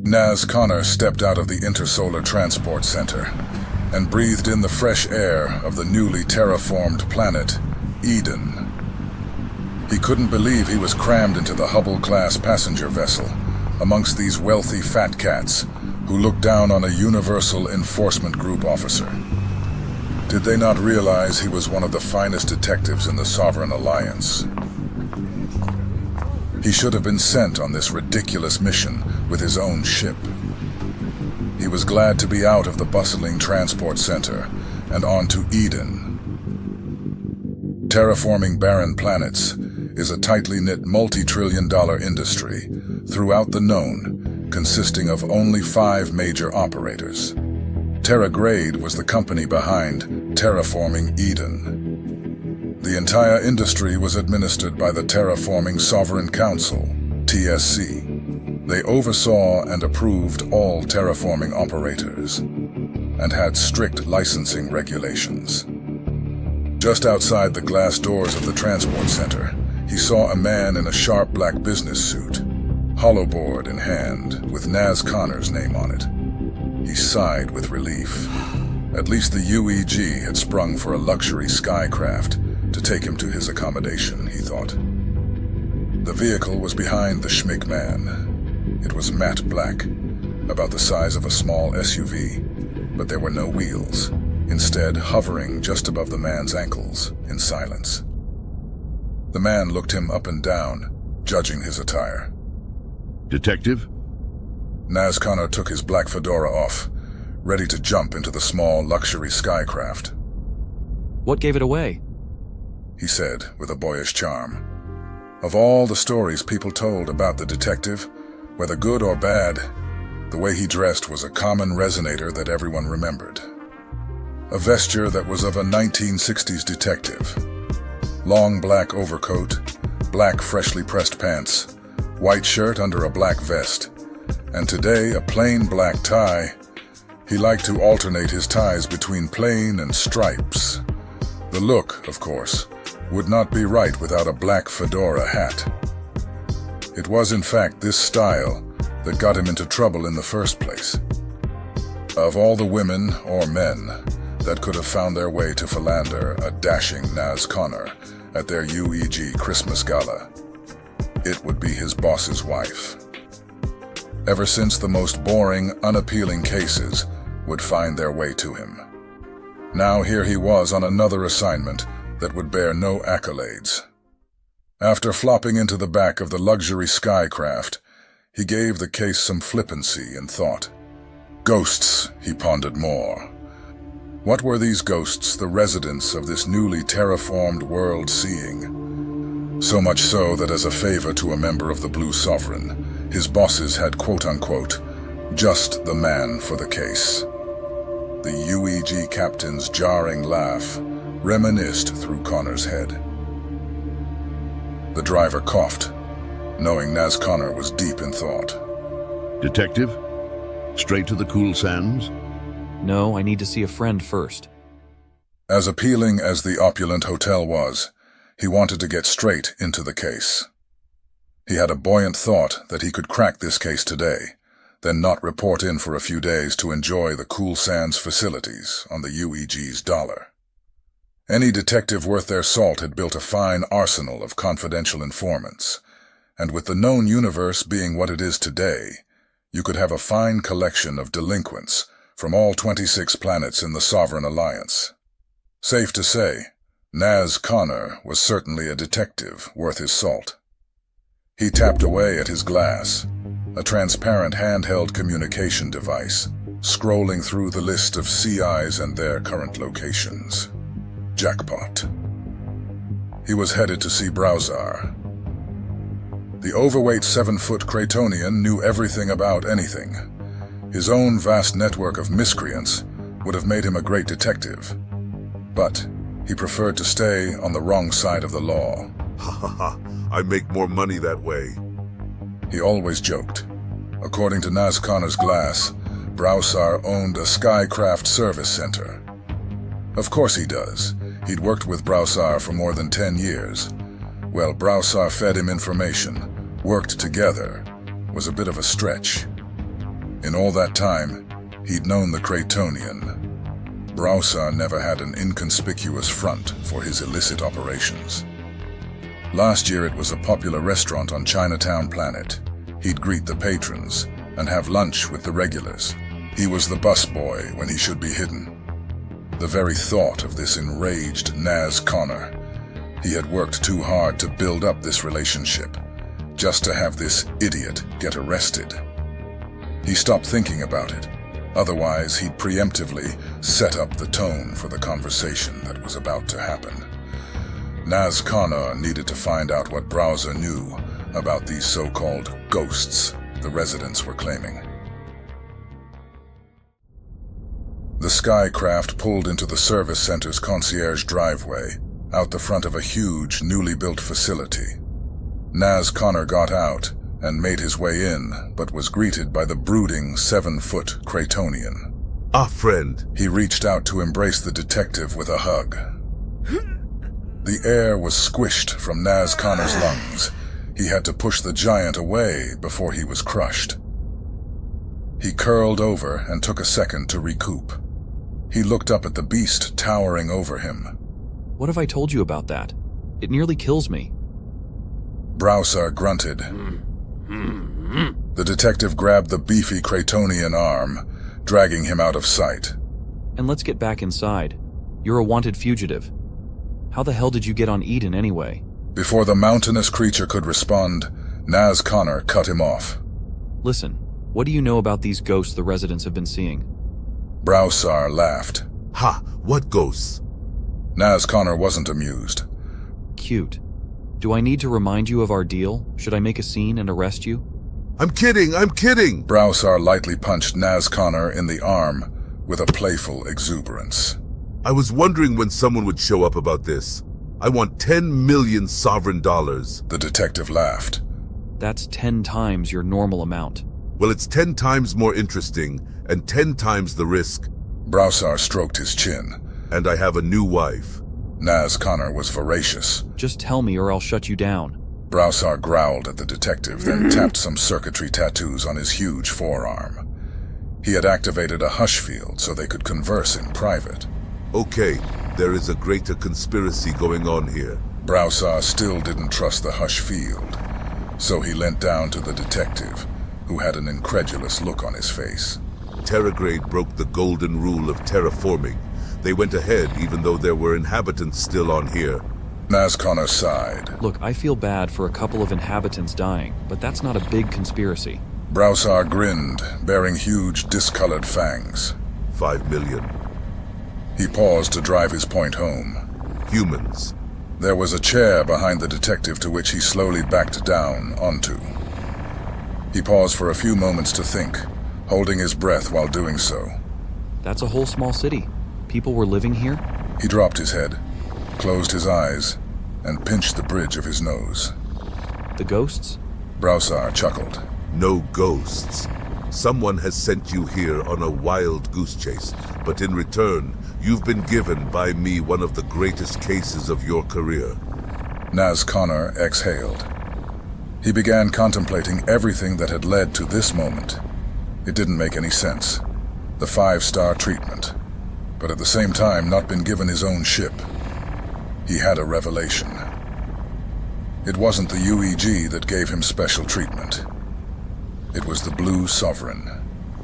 Naz Connor stepped out of the Intersolar Transport Center and breathed in the fresh air of the newly terraformed planet, Eden. He couldn't believe he was crammed into the Hubble-class passenger vessel amongst these wealthy fat cats who looked down on a Universal Enforcement Group officer. Did they not realize he was one of the finest detectives in the Sovereign Alliance? He should have been sent on this ridiculous mission with his own ship. He was glad to be out of the bustling transport center and on to Eden. Terraforming barren planets is a tightly knit multi-trillion-dollar industry throughout the known, consisting of only 5 major operators. TerraGrade was the company behind Terraforming Eden. The entire industry was administered by the Terraforming Sovereign Council, TSC. They oversaw and approved all terraforming operators and had strict licensing regulations. Just outside the glass doors of the transport center, he saw a man in a sharp black business suit, hollowboard in hand, with Naz Connor's name on it. He sighed with relief. At least the UEG had sprung for a luxury skycraft to take him to his accommodation, he thought. The vehicle was behind the schmick man. It was matte black, about the size of a small SUV, but there were no wheels, instead hovering just above the man's ankles in silence. The man looked him up and down, judging his attire. Detective? Naz Connor took his black fedora off, ready to jump into the small luxury skycraft. What gave it away? He said with a boyish charm. Of all the stories people told about the detective, whether good or bad, the way he dressed was a common resonator that everyone remembered. A vesture that was of a 1960s detective. Long black overcoat, black freshly pressed pants, white shirt under a black vest, and today a plain black tie. He liked to alternate his ties between plain and stripes. The look, of course, would not be right without a black fedora hat. It was in fact this style that got him into trouble in the first place. Of all the women or men that could have found their way to philander a dashing Naz Connor at their UEG Christmas gala, it would be his boss's wife. Ever since the most boring, unappealing cases would find their way to him. Now here he was on another assignment that would bear no accolades. After flopping into the back of the luxury skycraft, he gave the case some flippancy and thought. Ghosts, he pondered more. What were these ghosts the residents of this newly terraformed world seeing? So much so that as a favor to a member of the Blue Sovereign, his bosses had quote-unquote, just the man for the case. The UEG captain's jarring laugh reminisced through Connor's head. The driver coughed, knowing Naz Connor was deep in thought. Detective? Straight to the cool sands? No, I need to see a friend first. As appealing as the opulent hotel was, he wanted to get straight into the case. He had a buoyant thought that he could crack this case today, then not report in for a few days to enjoy the cool sands facilities on the UEG's dollar. Any detective worth their salt had built a fine arsenal of confidential informants, and with the known universe being what it is today, you could have a fine collection of delinquents from all 26 planets in the Sovereign Alliance. Safe to say, Naz Connor was certainly a detective worth his salt. He tapped away at his glass, a transparent handheld communication device, scrolling through the list of CIs and their current locations. Jackpot. He was headed to see Browsar. The overweight 7-foot Cratonian knew everything about anything. His own vast network of miscreants would have made him a great detective. But he preferred to stay on the wrong side of the law. Ha ha ha, I make more money that way. He always joked. According to Naz Connor's glass, Browsar owned a skycraft service center. Of course he does. He'd worked with Browsar for more than 10 years. Well, Browsar fed him information, worked together, was a bit of a stretch. In all that time, he'd known the Cratonian. Browsar never had an inconspicuous front for his illicit operations. Last year it was a popular restaurant on Chinatown Planet. He'd greet the patrons and have lunch with the regulars. He was the busboy when he should be hidden. The very thought of this enraged Naz Connor. He had worked too hard to build up this relationship, just to have this idiot get arrested. He stopped thinking about it. Otherwise, he'd preemptively set up the tone for the conversation that was about to happen. Naz Connor needed to find out what Browsar knew about these so-called ghosts the residents were claiming. The skycraft pulled into the service center's concierge driveway, out the front of a huge, newly built facility. Naz Connor got out and made his way in, but was greeted by the brooding 7-foot Cratonian. Ah, friend. He reached out to embrace the detective with a hug. The air was squished from Naz Connor's lungs. He had to push the giant away before he was crushed. He curled over and took a second to recoup. He looked up at the beast towering over him. What have I told you about that? It nearly kills me. Browsar grunted. The detective grabbed the beefy Cratonian arm, dragging him out of sight. And let's get back inside. You're a wanted fugitive. How the hell did you get on Eden anyway? Before the mountainous creature could respond, Naz Connor cut him off. Listen, what do you know about these ghosts the residents have been seeing? Browsar laughed. Ha! What ghosts? Naz Connor wasn't amused. Cute. Do I need to remind you of our deal? Should I make a scene and arrest you? I'm kidding! I'm kidding! Browsar lightly punched Naz Connor in the arm with a playful exuberance. I was wondering when someone would show up about this. I want 10 million sovereign dollars. The detective laughed. That's 10 times your normal amount. Well, it's 10 times more interesting and 10 times the risk. Browsar stroked his chin. And I have a new wife. Naz Connor was voracious. Just tell me or I'll shut you down. Browsar growled at the detective, then tapped some circuitry tattoos on his huge forearm. He had activated a hush field so they could converse in private. Okay, there is a greater conspiracy going on here. Browsar still didn't trust the hush field, so he leant down to the detective, who had an incredulous look on his face. TerraGrade broke the golden rule of terraforming. They went ahead even though there were inhabitants still on here. Naz Connor sighed. Look, I feel bad for a couple of inhabitants dying, but that's not a big conspiracy. Browsar grinned, bearing huge discolored fangs. 5 million. He paused to drive his point home. Humans. There was a chair behind the detective to which he slowly backed down onto. He paused for a few moments to think, holding his breath while doing so. That's a whole small city. People were living here? He dropped his head, closed his eyes, and pinched the bridge of his nose. The ghosts? Browsar chuckled. No ghosts. Someone has sent you here on a wild goose chase, but in return, you've been given by me one of the greatest cases of your career. Naz Connor exhaled. He began contemplating everything that had led to this moment. It didn't make any sense. The 5-star treatment, but at the same time not been given his own ship. He had a revelation. It wasn't the UEG that gave him special treatment. It was the Blue Sovereign.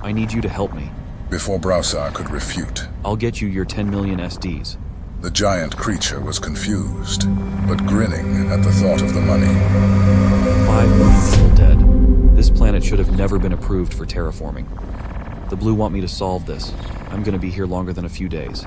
I need you to help me. Before Browsar could refute, I'll get you your 10 million SDs. the giant creature was confused, but grinning at the thought of the money. 5 million people dead. This planet should have never been approved for terraforming. The Blue want me to solve this. I'm gonna be here longer than a few days.